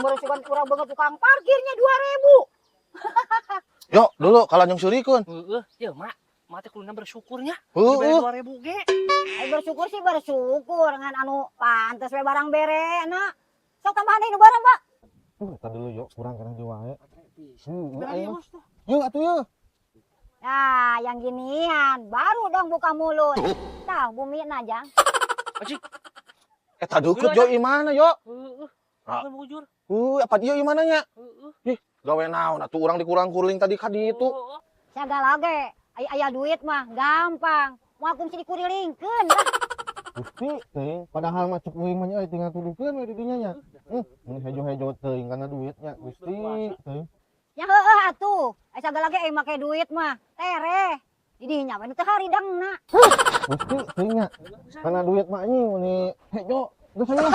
Berusukan kurang banget tukang parkirnya 2.000. Yo, dulu kalau nyungsurikeun. Ya mak teh kulina bersyukurnya. Diberi 2.000 ge. Ay bersyukur sih bersyukur ngan anu pantes we barang bere na. Sok tambahan deui nu barang, Pak. Tadi dulu yuk kurang karena di wae. Ayo. Yuk atuh yuk. Nah, yang ginian baru dong buka mulut. Tah, bumi najang. Acik. Eta deukeut yo imana yo? Kan bujur. Apa dia imana nya? Ih, gawe naon atuh urang dikurang kuring tadi ka ditu. Sagala ge, aya duit mah gampang. Moal kungsi dikurilingkeun lah. Gusti teuing padahal mah cuk uing mah nya tinggal tuduhkeun we di dinya nya. Mun hejo-hejo teuing kana duitnya Gusti teuing. Ya heueuh atuh. Ai sagala ge make duit mah tere. Di dinya mah teu haridangna. Gusti teuing nya. Kana duit mah anjing mun hejo geus aya.